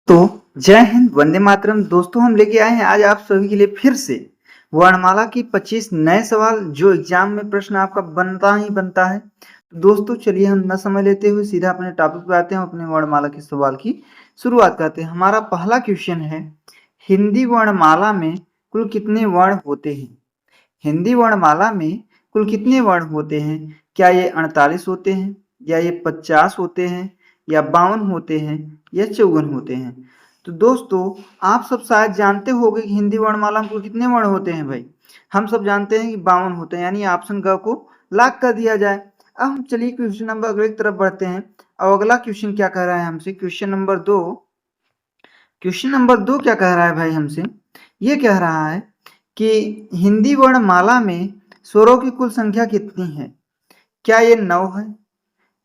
तो जय हिंद, वंदे मातरम। दोस्तों, हम लेके आए हैं आज आप सभी के लिए फिर से वर्णमाला की 25 नए सवाल जो एग्जाम में प्रश्न आपका बनता ही बनता है। तो दोस्तों, चलिए हम न समय लेते हुए सीधा अपने टॉपिक पे आते हैं। अपने वर्णमाला के सवाल की शुरुआत करते हैं। हमारा पहला क्वेश्चन है, हिंदी वर्णमाला में कुल कितने वर्ण होते हैं? हिंदी वर्णमाला में कुल कितने वर्ण होते हैं? क्या ये 48 होते हैं, या ये 50 होते हैं, या 52 होते हैं, या 54 होते हैं? तो दोस्तों, आप सब शायद जानते होंगे कि हिंदी वर्णमाला में कुल कितने वर्ण होते हैं। भाई, हम सब जानते हैं कि 52 होते हैं, यानी ऑप्शन ग को लॉक कर दिया जाए। अब हम चलिए क्वेश्चन नंबर अगले की तरफ बढ़ते हैं। और अगला क्वेश्चन क्या कह रहा है हमसे? क्वेश्चन नंबर 2 क्या कह रहा है भाई हमसे? ये कह रहा है कि हिंदी वर्णमाला में स्वरों की कुल संख्या कितनी है? क्या ये 9 है,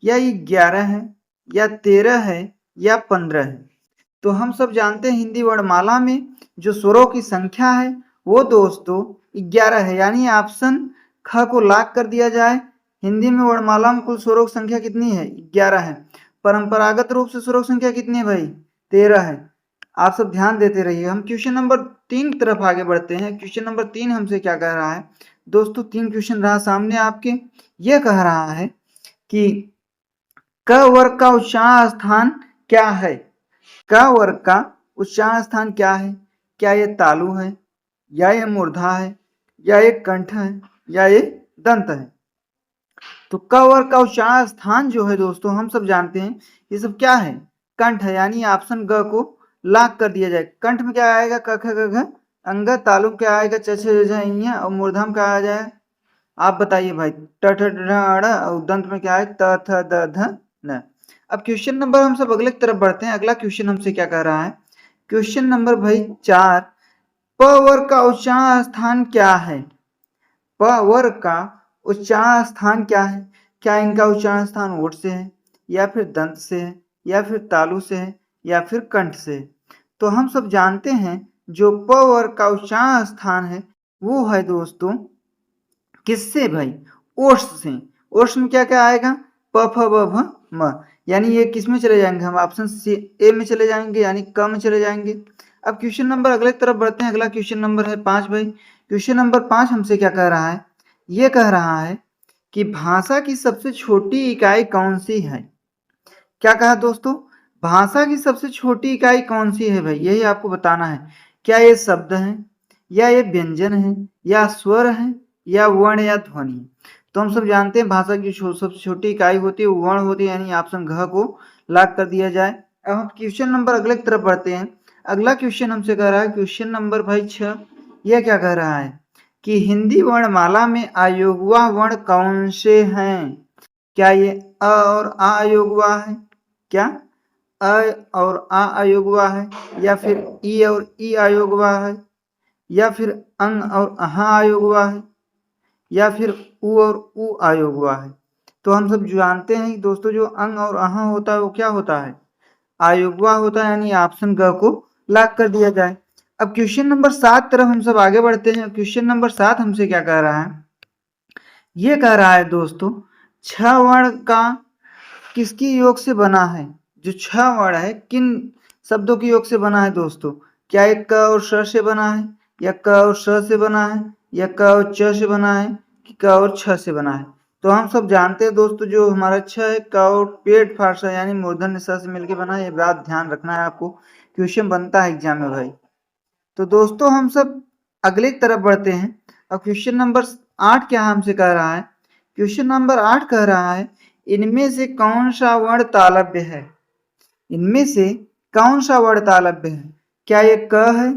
या ये 11 है, या 13 है, या 15 है? तो हम सब जानते हैं हिंदी वर्णमाला में जो स्वरों की संख्या है वो दोस्तों 11 है, यानी ऑप्शन ख को लॉक कर दिया जाए। हिंदी में वर्णमाला में कुल स्वरों की संख्या कितनी है? 11 है। परंपरागत रूप से स्वरों की संख्या कितनी है भाई? 13 है। आप सब ध्यान देते रहिए। हम क्वेश्चन नंबर 3 की तरफ आगे बढ़ते हैं। क्वेश्चन नंबर 3 हमसे क्या कह रहा है? दोस्तों, 3 क्वेश्चन रहा सामने आपके। यह कह रहा है कि क वर्ग का उच्चारण स्थान क्या है? क वर्ग का उच्चारण स्थान क्या है? क्या ये तालु है, या ये मूर्धा है, या ये कंठ है, या ये दंत है? तो क वर्ग का उच्चारण स्थान जो है दोस्तों, हम सब जानते हैं ये सब क्या है? कंठ है, यानी ऑप्शन ग को लॉक कर दिया जाए। कंठ में क्या आएगा? क ख ग घ अंग। तालु में क्या आएगा? च छ ज झ ञ। और मूर्धा में क्या आ जाए? आप बताइए भाई। ट ठ ड ढ़ अ। और दंत में क्या है? त थ द ध न। अब क्वेश्चन नंबर हम सब अगले की तरफ बढ़ते हैं। अगला क्वेश्चन हमसे क्या कह रहा है? क्वेश्चन नंबर भाई 4, प वर्ग का उच्चारण स्थान क्या है? प वर्ग का उच्चारण स्थान क्या है? क्या इनका उच्चारण स्थान ओठ से है, या फिर दंत से है, या फिर तालु से है, या फिर कंठ से है? तो हम सब जानते हैं जो प वर्ग का उच्चारण स्थान है वो है दोस्तों किससे भाई? ओठ से। ओठ में क्या क्या आएगा? प फ ब भ म। यानी ये किस में चले जाएंगे? हम ऑप्शन सी ए में चले जाएंगे, यानी क में चले जाएंगे। अब क्वेश्चन नंबर अगले की तरफ बढ़ते हैं। अगला क्वेश्चन नंबर है 5 भाई। क्वेश्चन नंबर 5 हमसे क्या कह रहा है? ये कह रहा है कि भाषा की सबसे छोटी इकाई कौन सी है? क्या कहा दोस्तों? भाषा की सबसे छोटी इकाई कौन सी है भाई? यही आपको बताना है। क्या ये शब्द है, या ये व्यंजन है, या स्वर है, या वर्ण, या ध्वनि? तो हम सब जानते हैं भाषा की सबसे छोटी इकाई होती है वो वर्ण होती है, यानी ऑप्शन घ को लॉक कर दिया जाए। अब हम क्वेश्चन नंबर अगले की तरफ बढ़ते हैं। अगला क्वेश्चन हमसे कह रहा है क्वेश्चन नंबर भाई 6। यह क्या कह रहा है कि हिंदी वर्णमाला में अयोगवा वर्ण कौन से हैं? क्या ये अ और आ अयोगवा है? क्या अ और आ अयोगवा है, या फिर ई और ई अयोगवा है, या फिर अंग और अहा अयोगवा है, या फिर उ और उ अयोगवा है? तो हम सब जानते हैं कि दोस्तों जो अंग और अहा होता है वो क्या होता है? अयोगवा होता है, यानी ऑप्शन ग को लॉक कर दिया जाए। अब क्वेश्चन नंबर 7 तरफ हम सब आगे बढ़ते हैं। क्वेश्चन नंबर 7 हमसे क्या कह रहा है? ये कह रहा है दोस्तों, छह वर्ण का किसकी योग से बना है? जो छह वर्ण है किन शब्दों की योग से बना है दोस्तों? क्या ये क और श से बना है, या क और श से बना है, या क और च से बना है, कि क और छ से बना है? तो हम सब जानते हैं दोस्तों जो हमारा छ है क और पेट फारसा यानी मूर्धन्य स से मिलकर बना है। ये बात ध्यान रखना है आपको, क्वेश्चन बनता है एग्जाम में भाई। तो दोस्तों हम सब अगले की तरफ बढ़ते हैं। अब क्वेश्चन नंबर 8 क्या हमसे कह रहा है? क्वेश्चन नंबर 8 कह रहा है, इनमें से कौन सा वर्ण तालव्य है? इनमें से कौन सा वर्ण तालव्य है? क्या ये क है,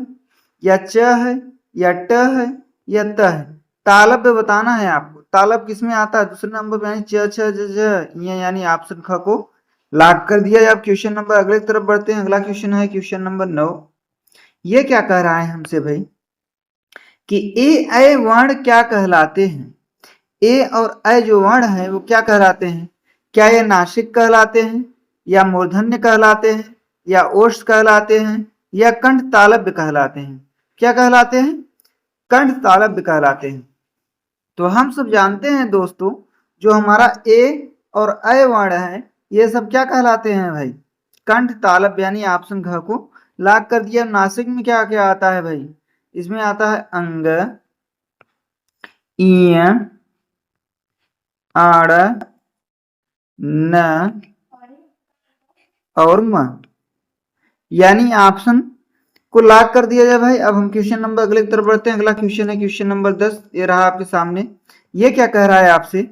या च है, या ट है, या त है? तालव्य बताना है आपको। तालव्य किसमें आता है? दूसरे नंबर पे, यानी च छ ज झ ये, यानी ऑप्शन ख को लॉक कर दिया। आप क्वेश्चन नंबर अगले की तरफ बढ़ते हैं। अगला क्वेश्चन है क्वेश्चन नंबर 9। ये क्या कह रहा है हमसे भाई कि ए ऐ वर्ण क्या कहलाते हैं? ए और ऐ जो वर्ण है वो क्या कहलाते हैं? क्या ये नासिक कहलाते हैं, या मूर्धन्य कहलाते हैं, या ओष्ठ कहलाते हैं, या कंठ तालव्य कहलाते हैं? क्या कहलाते हैं? कंठ तालव्य कहलाते हैं। तो हम सब जानते हैं दोस्तों जो हमारा ए और ऐ वर्ण है ये सब क्या कहलाते हैं भाई? कंठ तालब यानी ऑप्शन घ को लॉक कर दिया। नासिक में क्या क्या आता है भाई? इसमें आता है अंग, ईय, आड़, न और म, यानी ऑप्शन को लॉक कर दिया जाए भाई। अब हम क्वेश्चन नंबर अगले की तरफ बढ़ते हैं। अगला क्वेश्चन है क्वेश्चन नंबर 10। ये रहा आपके सामने। ये क्या कह रहा है आपसे?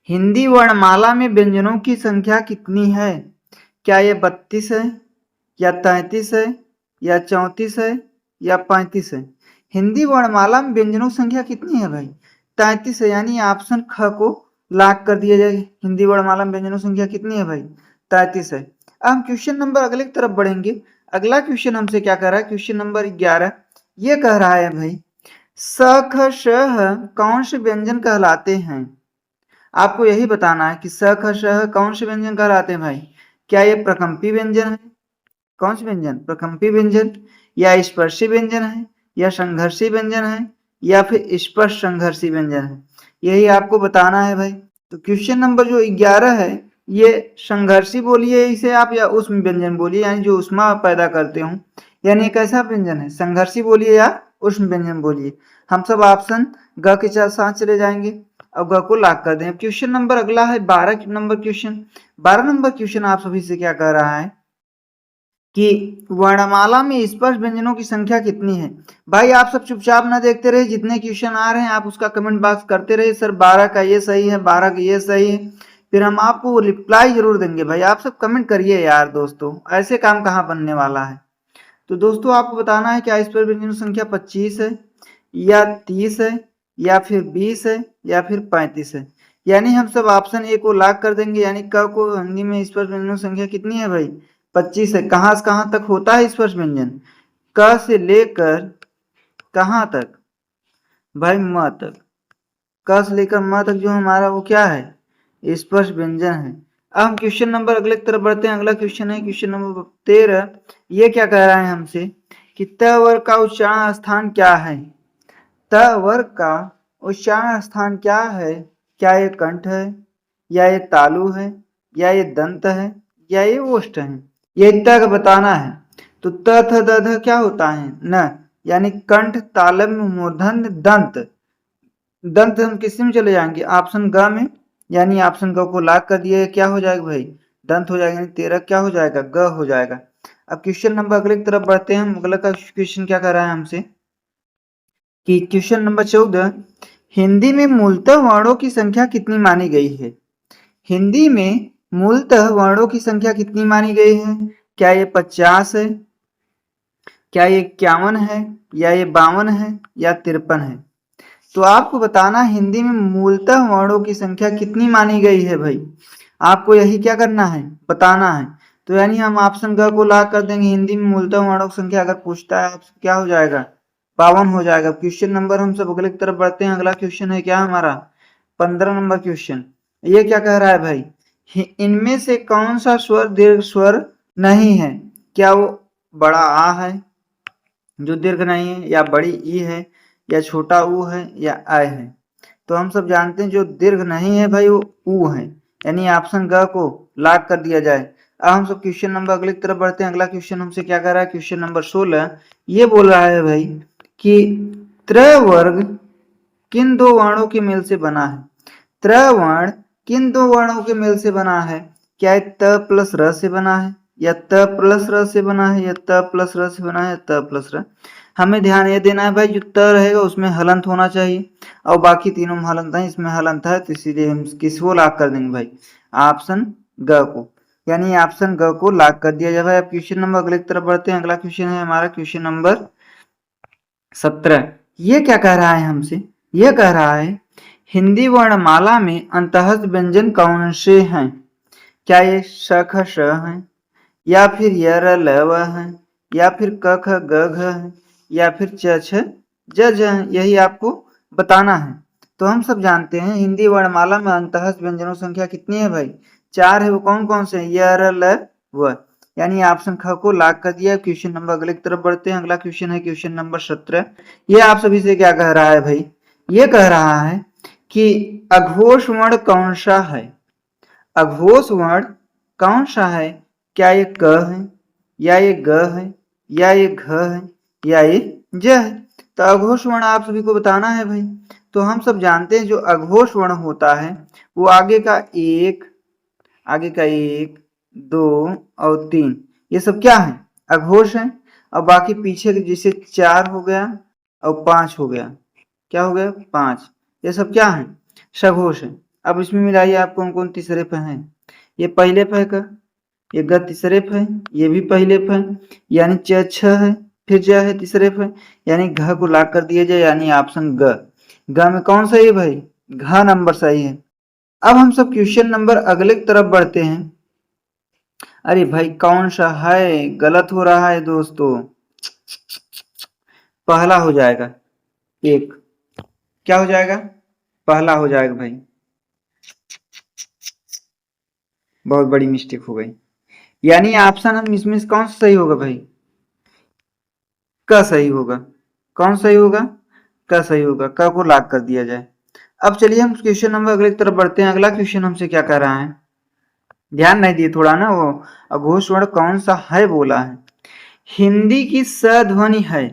हिंदी वर्णमाला में व्यंजनों की संख्या कितनी है? क्या ये 32 है, या 33 है, या 34 है, या 35 है? हिंदी वर्णमाला में व्यंजनों की संख्या कितनी है भाई? 33 है, यानी ऑप्शन ख को लॉक कर दिया जाए। हिंदी वर्णमाला में व्यंजनों की संख्या कितनी है भाई? 33 है। अब हम क्वेश्चन नंबर अगले की तरफ बढ़ेंगे। अगला क्वेश्चन हमसे क्या कर रहा है? Question number 11। ये कह रहा है भाई स ख श ह कौन से व्यंजन कहलाते हैं? आपको यही बताना है कि स ख श ह कौन से व्यंजन कहलाते हैं भाई? क्या ये प्रकंपी व्यंजन है? कौन से व्यंजन? प्रकंपी व्यंजन, या स्पर्शी व्यंजन है, या संघर्षी व्यंजन है, या फिर स्पर्श संघर्षी व्यंजन है? यही आपको बताना है भाई। तो क्वेश्चन नंबर जो 11 है ये संघर्षी बोलिए इसे आप, या उष्म व्यंजन बोलिए, यानी जो उष्मा पैदा करते हो, यानी कैसा व्यंजन है? संघर्षी बोलिए या उष्म व्यंजन बोलिए। हम सब ऑप्शन ग के साथ चले जाएंगे और ग को लॉक कर दें। क्वेश्चन नंबर अगला है 12 नंबर क्वेश्चन। 12 नंबर क्वेश्चन आप सभी से क्या कह रहा है कि वर्णमाला में स्पर्श व्यंजनों की संख्या कितनी है? भाई आप सब चुपचाप ना देखते रहे, जितने क्वेश्चन आ रहे हैं आप उसका कमेंट बॉक्स करते रहे, सर 12 का ये सही है, 12 का ये सही है, फिर हम आपको रिप्लाई जरूर देंगे। भाई आप सब कमेंट करिए यार दोस्तों, ऐसे काम कहाँ बनने वाला है। तो दोस्तों आपको बताना है क्या स्पर्श व्यंजनों की संख्या 25 है, या 30 है, या फिर 20 है, या फिर 35 है? यानी हम सब ऑप्शन ए को लॉक कर देंगे, यानी क को हिंदी में स्पर्श व्यंजनों की संख्या कितनी है भाई? 25 है। कहाँ से कहाँ तक होता है स्पर्श व्यंजन? क से लेकर कहाँ तक भाई? म तक। क से लेकर म तक जो हमारा वो क्या है? स्पर्श व्यंजन है। अब हम क्वेश्चन नंबर अगले की तरफ बढ़ते हैं। अगला क्वेश्चन है क्वेश्चन नंबर 13। ये क्या कह रहा है हमसे कि त वर्ग का उच्चारण स्थान क्या है? त वर्ग का उच्चारण स्थान क्या है? क्या ये कंठ है, या ये तालु है, या ये दंत है, या ये ओष्ठ है? ये तक बताना है। तो त थ द ध क्या होता है? न, यानी कंठ, तालव्य, मूर्धन्य, दंत। दंत हम किस में चले जाएंगे? ऑप्शन ग में, यानी ऑप्शन ग को लॉक कर दिया। क्या हो जाएगा भाई? दंत हो जाएगा, यानी 13 क्या हो जाएगा? ग हो जाएगा। अब क्वेश्चन नंबर अगले की तरफ बढ़ते हैं। हम अगला का क्वेश्चन क्या कर रहा है हमसे कि क्वेश्चन नंबर 14। हिंदी में मूलतः वर्णों की संख्या कितनी मानी गई है? हिंदी में मूलतः वर्णों की संख्या कितनी मानी गई है? क्या ये 50 है, क्या ये 51 है, या ये 52 है, या 53 है? तो आपको बताना हिंदी में मूलतः वर्णों की संख्या कितनी मानी गई है भाई। आपको यही क्या करना है? बताना है। तो यानी हम ऑप्शन ग को लॉक कर देंगे। हिंदी में मूलतः वर्णों की संख्या अगर पूछता है आपसे क्या हो जाएगा? 52 हो जाएगा। क्वेश्चन नंबर हम सब अगले की तरफ बढ़ते हैं। अगला क्वेश्चन है क्या हमारा? 15 नंबर क्वेश्चन। ये क्या कह रहा है भाई? इनमें से कौन सा स्वर दीर्घ स्वर नहीं है? क्या वो बड़ा आ है जो दीर्घ नहीं है, या बड़ी ई है, या छोटा ऊ है, या अ है? तो हम सब जानते हैं जो दीर्घ नहीं है भाई वो ऊ है, यानी ऑप्शन ग को लॉक कर दिया जाए। अब हम सब क्वेश्चन नंबर अगले की तरफ बढ़ते हैं। अगला क्वेश्चन हमसे क्या कर रहा है? Question number 16। ये बोल रहा है भाई कि त्र वर्ग किन दो वर्णों के मेल से बना है? त्र वर्ण किन दो वर्णों के मेल से बना है? क्या ये त प्लस र से बना है, या त प्लस र से बना है, या त प्लस र से बना है, या त प्लस र? हमें ध्यान ये देना है भाई जो त रहेगा उसमें हलंत होना चाहिए, और बाकी तीनों में हलंत है, इसमें हलंत है, तो इसीलिए हम किसको लॉक कर देंगे भाई? ऑप्शन ग को, यानी ऑप्शन ग को लॉक कर दिया जाए भाई। अब क्वेश्चन नंबर अगले की तरफ बढ़ते हैं। अगला क्वेश्चन है हमारा क्वेश्चन नंबर 17। ये क्या कह रहा है हमसे? ये कह रहा है हिंदी वर्णमाला में अंतःस्थ व्यंजन कौन से हैं? क्या ये श ख श है, या फिर य र ल व है, या फिर क ख ग घ है, या फिर च छ ज झ है? यही आपको बताना है। तो हम सब जानते हैं हिंदी वर्णमाला में अंतःस्थ व्यंजनों की संख्या कितनी है भाई? 4 है। वो कौन कौन से हैं? य र ल व, यानी ऑप्शन ख को लॉक कर दिया। क्वेश्चन नंबर अगले की तरफ बढ़ते हैं। अगला क्वेश्चन है क्वेश्चन नंबर 17। ये आप सभी से क्या कह रहा है भाई? ये कह रहा है कि अघोष वर्ण कौन सा है? अघोष वर्ण कौन सा है? क्या ये क है, या ये ग है, या ये घ है, या ये ज है? तो अघोष वर्ण आप सभी को बताना है भाई। तो हम सब जानते हैं जो अघोष वर्ण होता है वो आगे का एक, दो और तीन, ये सब क्या है? अघोष है। और बाकी पीछे के जैसे 4 हो गया और 5 हो गया, क्या हो गया? 5, ये सब क्या है? सघोष है। अब इसमें मिलाइए आप कौन कौन तीसरे पे हैं। ये पहले पे का, ये ग तीसरे पे, ये भी पहले पे, यानी च 6 है, फिर ज है तीसरे पे, यानी घ को लाग कर दिया जाए, यानी ऑप्शन ग। ग में कौन सही है भाई? घ नंबर सही है। अब हम सब क्वेश्चन नंबर अगले की तरफ बढ़ते हैं। अरे भाई कौन सा है? गलत हो रहा है दोस्तों। पहला हो जाएगा एक, क्या हो जाएगा? पहला हो जाएगा भाई। बहुत बड़ी मिस्टेक हो गई, यानी ऑप्शन हम इसमें से कौन सा सही होगा भाई? क सही होगा। कौन सही होगा? क सही होगा। क को लॉक कर दिया जाए। अब चलिए हम क्वेश्चन नंबर अगले की तरफ बढ़ते हैं। अगला क्वेश्चन हमसे क्या कह रहा है? ध्यान नहीं दिए थोड़ा ना, वो अघोष वर्ण कौन सा है बोला है। हिंदी की स ध्वनि है,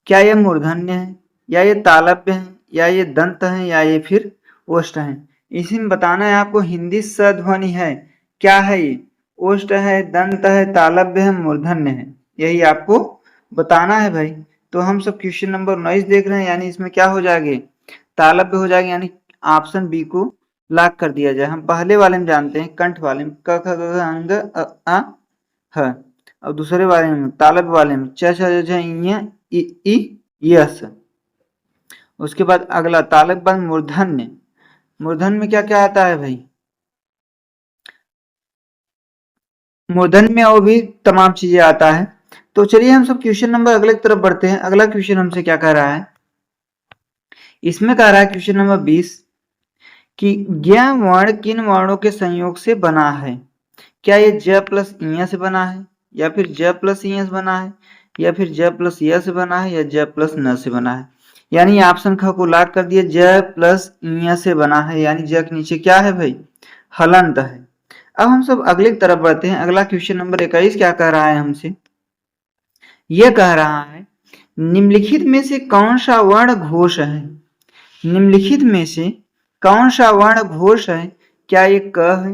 क्या ये मूर्धन्य है, या ये तालव्य है, या ये दंत है, या ये फिर ओष्ठ है? इसी में बताना है आपको। हिंदी स ध्वनि है, क्या है ये? ओष्ठ है, दंत है, तालव्य है, मूर्धन्य है, यही आपको बताना है भाई। तो हम सब क्वेश्चन नंबर 19 देख रहे हैं, यानी इसमें क्या हो जाएंगे? तालव्य हो जाएंगे, यानी ऑप्शन बी को लॉक कर दिया जाए। हम पहले वाले में जानते हैं, कंठ वाले में क ख ग घ अंग अ ह, और दूसरे वाले में तालव्य वाले में च छ ज झ ञ इ ई यस। उसके बाद अगला तालव्य बाद मूर्धन्य। मूर्धन्य में क्या क्या आता है भाई? मूर्धन्य में और भी तमाम चीजें आता है। तो चलिए हम सब क्वेश्चन नंबर अगले की तरफ बढ़ते हैं। अगला क्वेश्चन हमसे क्या कह रहा है? इसमें कह रहा है क्वेश्चन नंबर 20 कि ज्ञ वर्ण किन वर्णों के संयोग से बना है? क्या ये ज प्लस इ से बना है, या फिर ज प्लस इ से बना है, या फिर ज प्लस य से बना है, या ज प्लस न से बना है? यानी ऑप्शन ख को लॉक कर दिया, ज प्लस इ से बना है, यानी ज के नीचे क्या है भाई? हलंत है। अब हम सब अगले की तरफ बढ़ते हैं। अगला क्वेश्चन नंबर 21 क्या कह रहा है हमसे? यह कह रहा है निम्नलिखित में से कौन सा वर्ण घोष है? निम्नलिखित में से कौन सा वर्ण घोष है? क्या ये क है,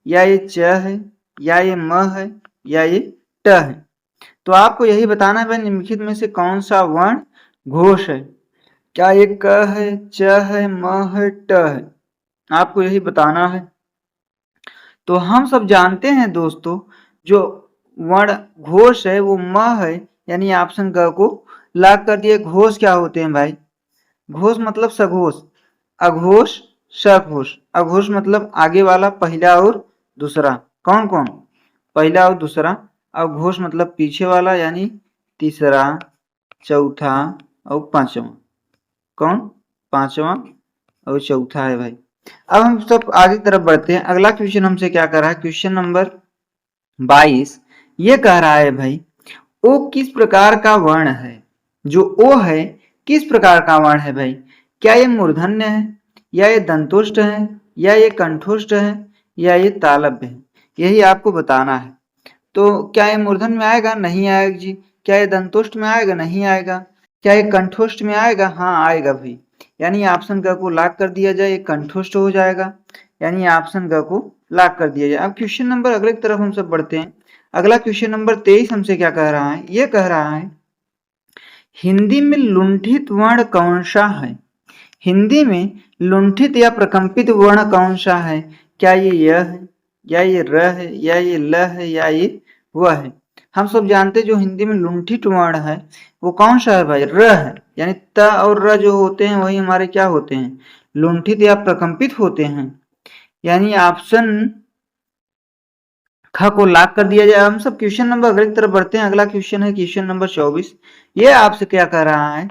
या ये च है, या ये म है, या ये ट है? तो आपको यही बताना है भाई, निम्नलिखित में से कौन सा वर्ण घोष है? क्या ये क है, च है, म है, ट है? आपको यही बताना है। तो हम सब जानते हैं दोस्तों, जो वर्ण घोष है वो म है, यानी ऑप्शन ग को लॉक कर दिए। घोष क्या होते हैं भाई? घोष मतलब सघोष, अघोष, सघोष। अघोष मतलब आगे वाला, पहला और दूसरा। कौन कौन? पहला और दूसरा। और घोष मतलब पीछे वाला, यानी तीसरा, चौथा और पांचवा। कौन? पांचवा और चौथा है भाई। अब हम सब आगे की तरफ बढ़ते हैं। अगला क्वेश्चन हमसे क्या कर रहा है? क्वेश्चन नंबर 22 ये कह रहा है भाई, ओ किस प्रकार का वर्ण है? जो ओ है किस प्रकार का वर्ण है भाई? क्या ये मूर्धन्य है, या ये दंतोष्ठ है, या ये कंठोष्ठ है, या ये तालव्य है? यही आपको बताना है। तो क्या ये मूर्धन्य में आएगा? नहीं आएगा जी। क्या ये दंतोष्ठ में आएगा? नहीं आएगा। क्या ये कंठोष्ठ में आएगा? हाँ आएगा भाई। यानी ऑप्शन ग को लॉक कर दिया जाए, ये कंठोष्ठ हो जाएगा, यानी ऑप्शन ग को लॉक कर दिया जाए। अब क्वेश्चन नंबर अगले की तरफ हम सब बढ़ते हैं। अगला क्वेश्चन नंबर 23 हमसे क्या कह रहा है? ये कह रहा है हिंदी में लुंठित वर्ण कौन सा है? हिंदी में लुंठित या प्रकंपित वर्ण कौन सा है? क्या ये य है, या ये र है, या ये ल है, या ये व है? हम सब जानते हैं जो हिंदी में लुंठित वर्ण है वो कौन सा है भाई? र है। यानी त और र जो होते हैं वही हमारे क्या होते हैं? लुंठित या प्रकंपित होते हैं। यानी ऑप्शन ख को लॉक कर दिया जाए। हम सब क्वेश्चन नंबर अगले की तरफ बढ़ते हैं। अगला क्वेश्चन है क्वेश्चन नंबर 24। ये आपसे क्या कह रहा है?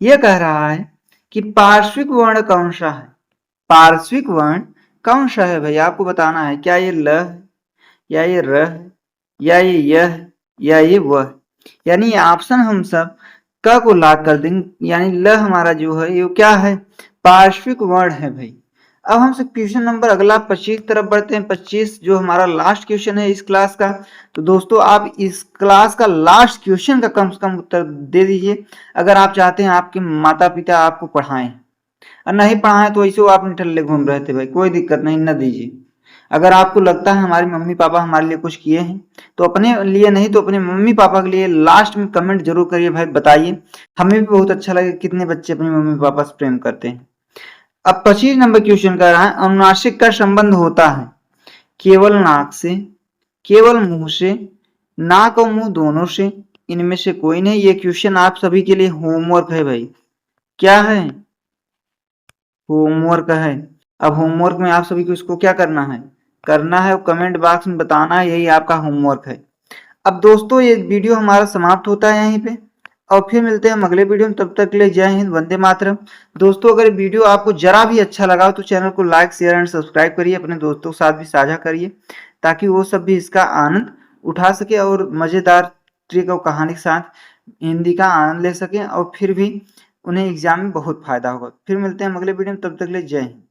ये कह रहा है कि पार्श्विक वर्ण कौन सा है? पार्श्विक वर्ण कौन सा है भाई? आपको बताना है। क्या ये ल है, या ये र है, या ये य है, या ये व है? यानी ऑप्शन हम सब क को लॉक कर देंगे, यानी ल हमारा जो है ये क्या है? पार्श्विक वर्ण है भाई। अब हमसे क्वेश्चन नंबर अगला 25 की तरफ बढ़ते हैं। 25 जो हमारा लास्ट क्वेश्चन है इस क्लास का। तो दोस्तों आप इस क्लास का लास्ट क्वेश्चन का कम से कम उत्तर दे दीजिए अगर आप चाहते हैं आपके माता पिता आपको पढ़ाएं, और नहीं पढ़ाएं तो ऐसे आप निठल्ले घूम रहे थे भाई, कोई दिक्कत नहीं, न दीजिए। अगर आपको लगता है हमारे मम्मी पापा हमारे लिए कुछ किए हैं तो अपने लिए नहीं तो अपने मम्मी पापा के लिए लास्ट में कमेंट जरूर करिए भाई, बताइए, हमें भी बहुत अच्छा लगे कितने बच्चे अपने मम्मी पापा से प्रेम करते हैं। अब 25 नंबर क्वेश्चन कर रहा है, अनुनासिक का संबंध होता है केवल नाक से, केवल मुंह से, नाक और मुंह दोनों से, इनमें से कोई नहीं। ये क्वेश्चन आप सभी के लिए होमवर्क है भाई। क्या है? होमवर्क है। अब होमवर्क में आप सभी को इसको क्या करना है और कमेंट बॉक्स में बताना है, यही आपका होमवर्क है। अब दोस्तों ये वीडियो हमारा समाप्त होता है यहीं पे, और फिर मिलते हैं हम अगले वीडियो में। तब तक के लिए जय हिंद, वंदे मातरम। दोस्तों अगर वीडियो आपको जरा भी अच्छा लगा तो चैनल को लाइक शेयर एंड सब्सक्राइब करिए, अपने दोस्तों के साथ भी साझा करिए ताकि वो सब भी इसका आनंद उठा सके और मजेदार ट्रिक और कहानी के साथ हिंदी का आनंद ले सकें, और फिर भी उन्हें एग्जाम में बहुत फायदा होगा। फिर मिलते हैं हम अगले वीडियो में, तब तक के लिए जय हिंद।